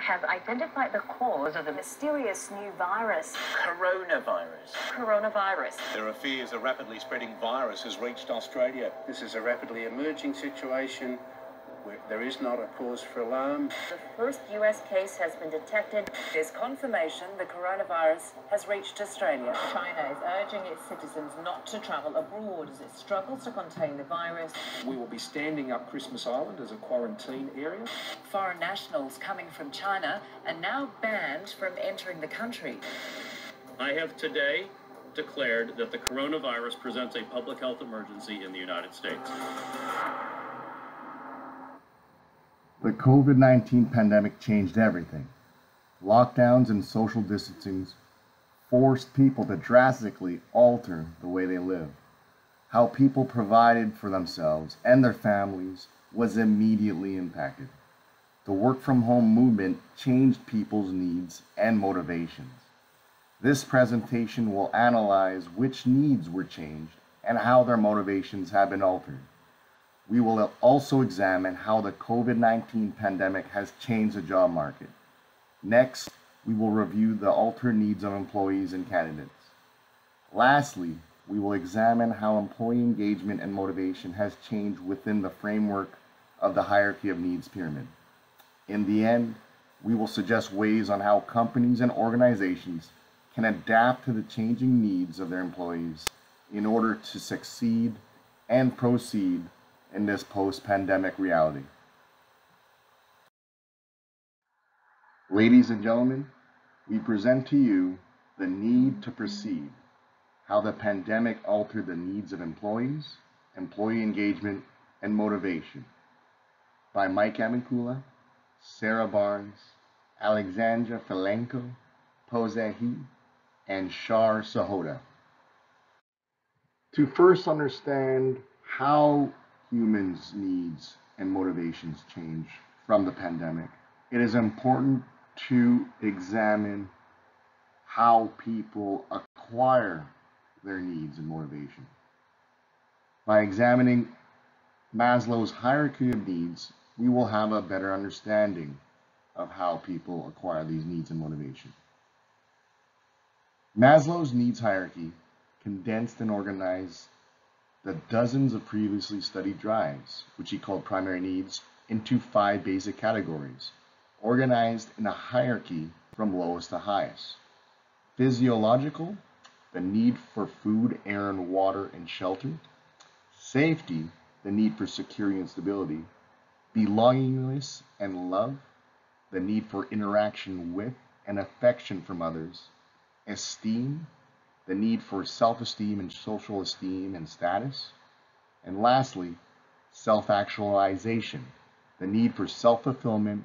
have identified the cause of the mysterious new virus. Coronavirus. There are fears a rapidly spreading virus has reached Australia. This is a rapidly emerging situation where there is not a cause for alarm. The first US case has been detected. There's confirmation the coronavirus has reached Australia. China is urging its citizens not to travel abroad as it struggles to contain the virus. We will be standing up Christmas Island as a quarantine area. Foreign nationals coming from China are now banned from entering the country. I have today declared that the coronavirus presents a public health emergency in the United States. The COVID-19 pandemic changed everything. Lockdowns and social distancing forced people to drastically alter the way they live. How people provided for themselves and their families was immediately impacted. The work from home movement changed people's needs and motivations. This presentation will analyze which needs were changed and how their motivations have been altered. We will also examine how the COVID-19 pandemic has changed the job market. Next, we will review the altered needs of employees and candidates. Lastly, we will examine how employee engagement and motivation has changed within the framework of the hierarchy of needs pyramid. In the end, we will suggest ways on how companies and organizations can adapt to the changing needs of their employees in order to succeed and proceed in this post-pandemic reality. Ladies and gentlemen, we present to you The Need to Proceed, how the pandemic altered the needs of employees, employee engagement, and motivation, by Mike Amankula, Sarah Barnes, Alexandra Filenko, Pozehi, and Shar Sahota. To first understand how humans' needs and motivations change from the pandemic, it is important to examine how people acquire their needs and motivation. By examining Maslow's hierarchy of needs, we will have a better understanding of how people acquire these needs and motivation. Maslow's needs hierarchy condensed and organized the dozens of previously studied drives, which he called primary needs, into 5 basic categories, organized in a hierarchy from lowest to highest. Physiological, the need for food, air, and water and shelter. Safety, the need for security and stability. Belongingness and love, the need for interaction with and affection from others. Esteem, the need for self-esteem and social esteem and status. And lastly, self-actualization, the need for self-fulfillment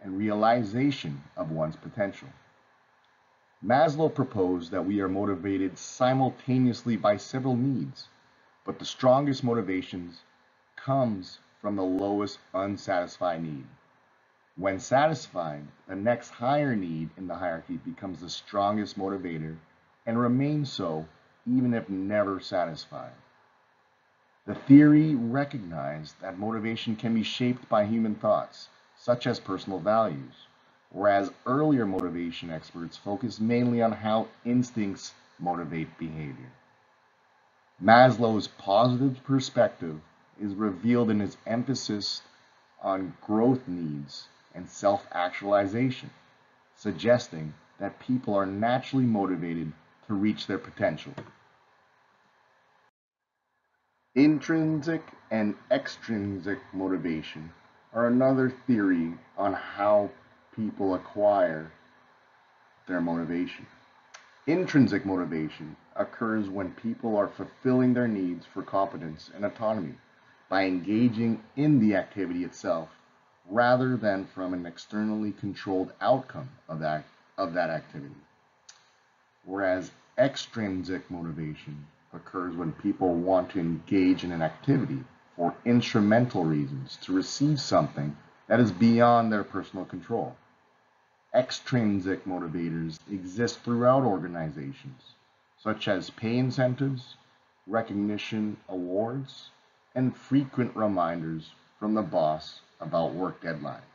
and realization of one's potential. Maslow proposed that we are motivated simultaneously by several needs, but the strongest motivations comes from the lowest unsatisfied need. When satisfied, the next higher need in the hierarchy becomes the strongest motivator and remains so even if never satisfied. The theory recognized that motivation can be shaped by human thoughts, such as personal values, whereas earlier motivation experts focused mainly on how instincts motivate behavior. Maslow's positive perspective is revealed in his emphasis on growth needs and self-actualization, suggesting that people are naturally motivated to reach their potential. Intrinsic and extrinsic motivation are another theory on how people acquire their motivation. Intrinsic motivation occurs when people are fulfilling their needs for competence and autonomy by engaging in the activity itself rather than from an externally controlled outcome of that activity. Whereas extrinsic motivation occurs when people want to engage in an activity for instrumental reasons to receive something that is beyond their personal control. Extrinsic motivators exist throughout organizations, such as pay incentives, recognition awards, and frequent reminders from the boss about work deadlines.